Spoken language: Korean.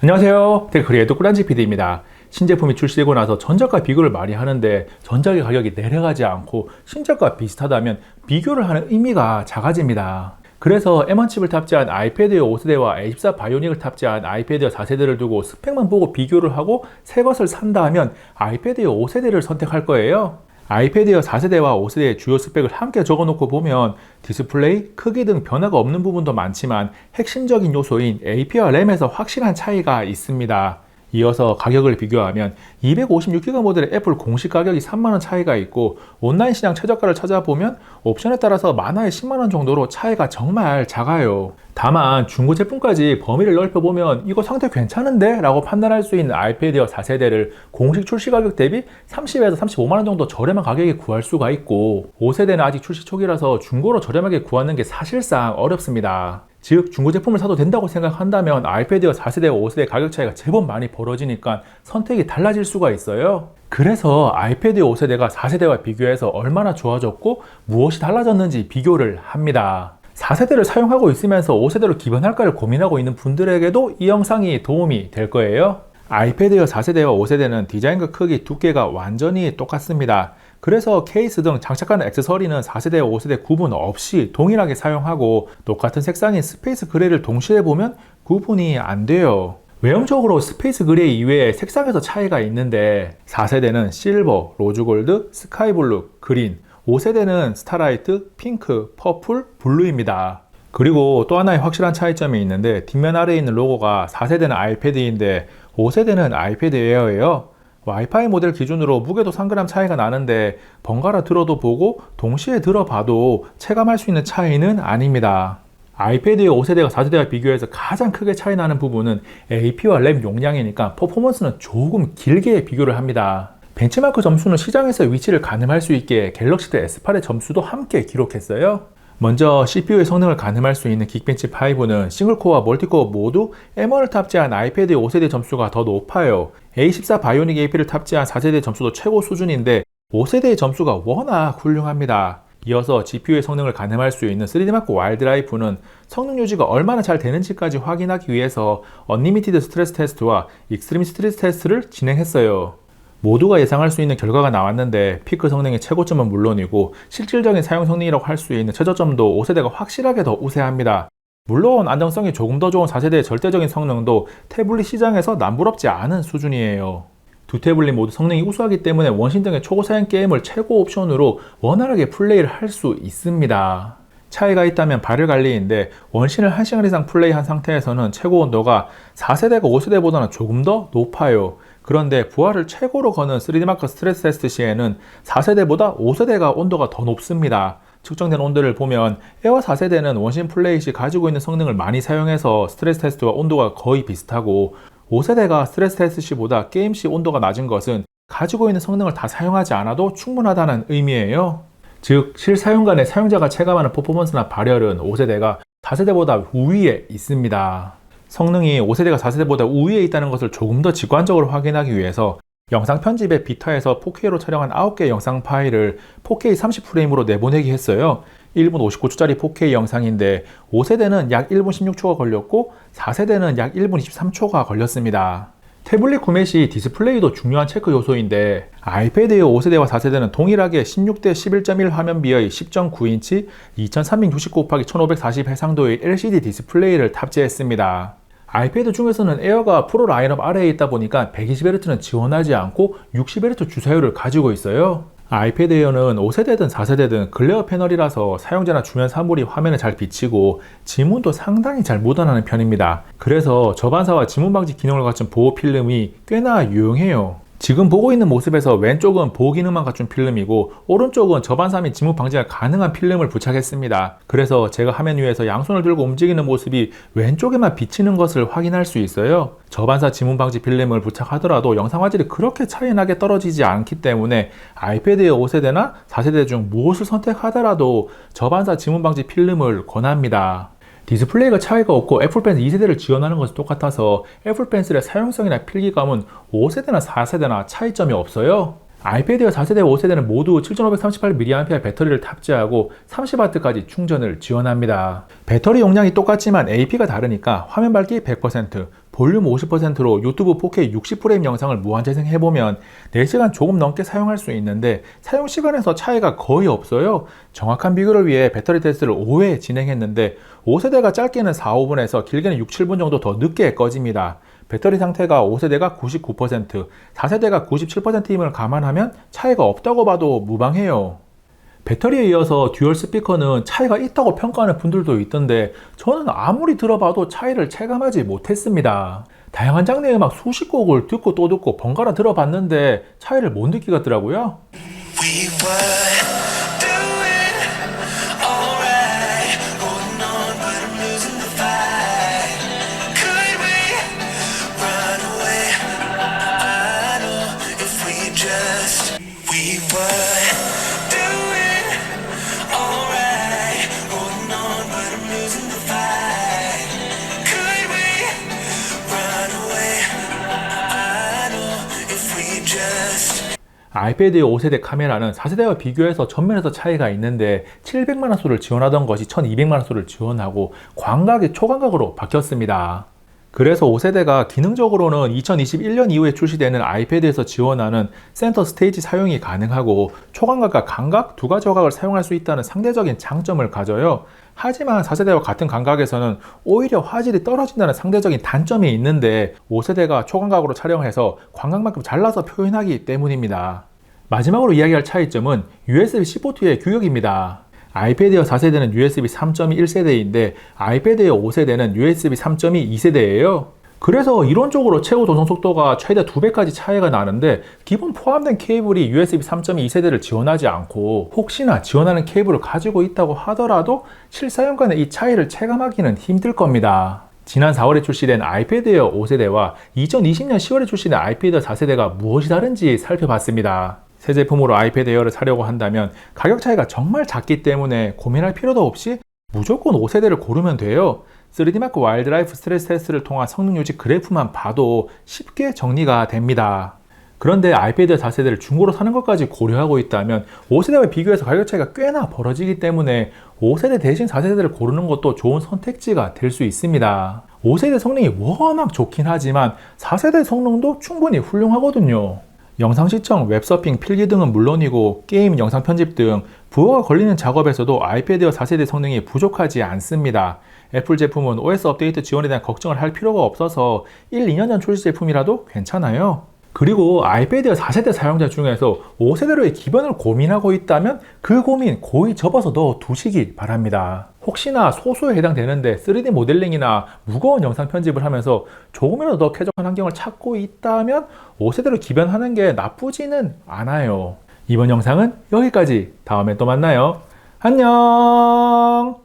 안녕하세요. 테크리에이터 꾸란지 PD입니다. 신제품이 출시되고 나서 전작과 비교를 많이 하는데 전작의 가격이 내려가지 않고 신작과 비슷하다면 비교를 하는 의미가 작아집니다. 그래서 M1 칩을 탑재한 아이패드 에어 5세대와 A14 바이오닉을 탑재한 아이패드 에어 4세대를 두고 스펙만 보고 비교를 하고 새 것을 산다 하면 아이패드 에어 5세대를 선택할 거예요. 아이패드 에어 4세대와 5세대의 주요 스펙을 함께 적어놓고 보면 디스플레이, 크기 등 변화가 없는 부분도 많지만 핵심적인 요소인 AP와 램에서 확실한 차이가 있습니다. 이어서 가격을 비교하면 256기가 모델의 애플 공식 가격이 3만원 차이가 있고 온라인 시장 최저가를 찾아보면 옵션에 따라서 만화에 10만원 정도로 차이가 정말 작아요. 다만 중고 제품까지 범위를 넓혀보면 이거 상태 괜찮은데? 라고 판단할 수 있는 아이패드 에어 4세대를 공식 출시 가격 대비 30에서 35만원 정도 저렴한 가격에 구할 수가 있고 5세대는 아직 출시 초기라서 중고로 저렴하게 구하는 게 사실상 어렵습니다. 즉 중고 제품을 사도 된다고 생각한다면 아이패드 에어 4세대와 5세대 가격 차이가 제법 많이 벌어지니까 선택이 달라질 수가 있어요. 그래서 아이패드 에어 5세대가 4세대와 비교해서 얼마나 좋아졌고 무엇이 달라졌는지 비교를 합니다. 4세대를 사용하고 있으면서 5세대로 기변할까를 고민하고 있는 분들에게도 이 영상이 도움이 될 거예요. 아이패드 에어 4세대와 5세대는 디자인과 크기, 두께가 완전히 똑같습니다. 그래서 케이스 등 장착하는 액세서리는 4세대와 5세대 구분 없이 동일하게 사용하고 똑같은 색상인 스페이스 그레이를 동시에 보면 구분이 안 돼요. 외형적으로 스페이스 그레이 이외에 색상에서 차이가 있는데 4세대는 실버, 로즈골드, 스카이블루, 그린, 5세대는 스타라이트, 핑크, 퍼플, 블루입니다. 그리고 또 하나의 확실한 차이점이 있는데 뒷면 아래에 있는 로고가 4세대는 아이패드인데 5세대는 아이패드 에어예요. 와이파이 모델 기준으로 무게도 3g 차이가 나는데 번갈아 들어도 보고 동시에 들어봐도 체감할 수 있는 차이는 아닙니다. 아이패드 에어 5세대가 4세대와 비교해서 가장 크게 차이 나는 부분은 AP와 램 용량이니까 퍼포먼스는 조금 길게 비교를 합니다. 벤치마크 점수는 시장에서 위치를 가늠할 수 있게 갤럭시 대 S8의 점수도 함께 기록했어요. 먼저 CPU의 성능을 가늠할 수 있는 긱벤치 5는 싱글코어와 멀티코어 모두 M1을 탑재한 아이패드 5세대 점수가 더 높아요. A14 바이오닉 AP를 탑재한 4세대 점수도 최고 수준인데 5세대의 점수가 워낙 훌륭합니다. 이어서 GPU의 성능을 가늠할 수 있는 3D마크 와일드라이프는 성능 유지가 얼마나 잘 되는지까지 확인하기 위해서 언리미티드 스트레스 테스트와 익스트림 스트레스 테스트를 진행했어요. 모두가 예상할 수 있는 결과가 나왔는데 피크 성능의 최고점은 물론이고 실질적인 사용 성능이라고 할 수 있는 최저점도 5세대가 확실하게 더 우세합니다. 물론 안정성이 조금 더 좋은 4세대의 절대적인 성능도 태블릿 시장에서 남부럽지 않은 수준이에요. 두 태블릿 모두 성능이 우수하기 때문에 원신 등의 초고사양 게임을 최고 옵션으로 원활하게 플레이를 할 수 있습니다. 차이가 있다면 발열 관리인데 원신을 1시간 이상 플레이한 상태에서는 최고 온도가 4세대가 5세대보다는 조금 더 높아요. 그런데 부하를 최고로 거는 3D마크 스트레스 테스트 시에는 4세대보다 5세대가 온도가 더 높습니다. 측정된 온도를 보면 에어 4세대는 원신 플레이 시 가지고 있는 성능을 많이 사용해서 스트레스 테스트와 온도가 거의 비슷하고 5세대가 스트레스 테스트 시보다 게임 시 온도가 낮은 것은 가지고 있는 성능을 다 사용하지 않아도 충분하다는 의미예요. 즉 실사용간의 사용자가 체감하는 퍼포먼스나 발열은 5세대가 4세대보다 우위에 있습니다. 성능이 5세대가 4세대보다 우위에 있다는 것을 조금 더 직관적으로 확인하기 위해서 영상 편집의 비타에서 4K로 촬영한 9개의 영상 파일을 4K 30프레임으로 내보내기 했어요. 1분 59초짜리 4K 영상인데 5세대는 약 1분 16초가 걸렸고 4세대는 약 1분 23초가 걸렸습니다. 태블릿 구매 시 디스플레이도 중요한 체크 요소인데 아이패드 에어 5세대와 4세대는 동일하게 16대 11.1 화면 비의 10.9인치 2369 곱하기 1540 해상도의 LCD 디스플레이를 탑재했습니다. 아이패드 중에서는 에어가 프로 라인업 아래에 있다 보니까 120Hz는 지원하지 않고 60Hz 주사율을 가지고 있어요. 아이패드 에어는 5세대든 4세대든 글레어 패널이라서 사용자나 주변 사물이 화면에 잘 비치고 지문도 상당히 잘 묻어나는 편입니다. 그래서 저반사와 지문 방지 기능을 갖춘 보호 필름이 꽤나 유용해요. 지금 보고 있는 모습에서 왼쪽은 보호 기능만 갖춘 필름이고 오른쪽은 저반사 및 지문 방지가 가능한 필름을 부착했습니다. 그래서 제가 화면 위에서 양손을 들고 움직이는 모습이 왼쪽에만 비치는 것을 확인할 수 있어요. 저반사 지문 방지 필름을 부착하더라도 영상 화질이 그렇게 차이나게 떨어지지 않기 때문에 아이패드의 5세대나 4세대 중 무엇을 선택하더라도 저반사 지문 방지 필름을 권합니다. 디스플레이가 차이가 없고 애플 펜슬 2세대를 지원하는 것은 똑같아서 애플 펜슬의 사용성이나 필기감은 5세대나 4세대나 차이점이 없어요. 아이패드웨어 4세대, 5세대는 모두 7538mAh 배터리를 탑재하고 30W까지 충전을 지원합니다. 배터리 용량이 똑같지만 AP가 다르니까 화면 밝기 100%, 볼륨 50%로 유튜브 4K 60프레임 영상을 무한재생해보면 4시간 조금 넘게 사용할 수 있는데 사용시간에서 차이가 거의 없어요. 정확한 비교를 위해 배터리 테스트를 5회 진행했는데 5세대가 짧게는 4, 5분에서 길게는 6, 7분 정도 더 늦게 꺼집니다. 배터리 상태가 5세대가 99%, 4세대가 97%임을 감안하면 차이가 없다고 봐도 무방해요. 배터리에 이어서 듀얼 스피커는 차이가 있다고 평가하는 분들도 있던데 저는 아무리 들어봐도 차이를 체감하지 못했습니다. 다양한 장르의 음악 수십 곡을 듣고 또 듣고 번갈아 들어봤는데 차이를 못 느끼겠더라고요. 아이패드의 5세대 카메라는 4세대와 비교해서 전면에서 차이가 있는데 700만화소를 지원하던 것이 1200만화소를 지원하고 광각이 초광각으로 바뀌었습니다. 그래서 5세대가 기능적으로는 2021년 이후에 출시되는 아이패드에서 지원하는 센터 스테이지 사용이 가능하고 초광각과 광각 두 가지 화각을 사용할 수 있다는 상대적인 장점을 가져요. 하지만 4세대와 같은 광각에서는 오히려 화질이 떨어진다는 상대적인 단점이 있는데 5세대가 초광각으로 촬영해서 광각만큼 잘라서 표현하기 때문입니다. 마지막으로 이야기할 차이점은 USB-C 포트의 규격입니다. 아이패드웨어 4세대는 USB 3.1세대인데 아이패드웨어 5세대는 USB 3.2 2세대예요. 그래서 이론적으로 최고 도송 속도가 최대 2배까지 차이가 나는데 기본 포함된 케이블이 USB 3.2세대를 지원하지 않고 혹시나 지원하는 케이블을 가지고 있다고 하더라도 실사용간의 이 차이를 체감하기는 힘들 겁니다. 지난 4월에 출시된 아이패드웨어 5세대와 2020년 10월에 출시된 아이패드웨어 4세대가 무엇이 다른지 살펴봤습니다. 새 제품으로 아이패드 에어를 사려고 한다면 가격 차이가 정말 작기 때문에 고민할 필요도 없이 무조건 5세대를 고르면 돼요. 3D마크 와일드라이프 스트레스 테스트를 통한 성능 유지 그래프만 봐도 쉽게 정리가 됩니다. 그런데 아이패드 4세대를 중고로 사는 것까지 고려하고 있다면 5세대와 비교해서 가격 차이가 꽤나 벌어지기 때문에 5세대 대신 4세대를 고르는 것도 좋은 선택지가 될 수 있습니다. 5세대 성능이 워낙 좋긴 하지만 4세대 성능도 충분히 훌륭하거든요. 영상 시청, 웹서핑, 필기 등은 물론이고 게임, 영상 편집 등 부하가 걸리는 작업에서도 아이패드웨어 4세대 성능이 부족하지 않습니다. 애플 제품은 OS 업데이트 지원에 대한 걱정을 할 필요가 없어서 1, 2년 전 출시 제품이라도 괜찮아요. 그리고 아이패드웨어 4세대 사용자 중에서 5세대로의 기변을 고민하고 있다면 그 고민 고이 접어서 넣어 두시기 바랍니다. 혹시나 소수에 해당되는데 3D 모델링이나 무거운 영상 편집을 하면서 조금이라도 더 쾌적한 환경을 찾고 있다면 5세대로 기변하는 게 나쁘지는 않아요. 이번 영상은 여기까지. 다음에 또 만나요. 안녕.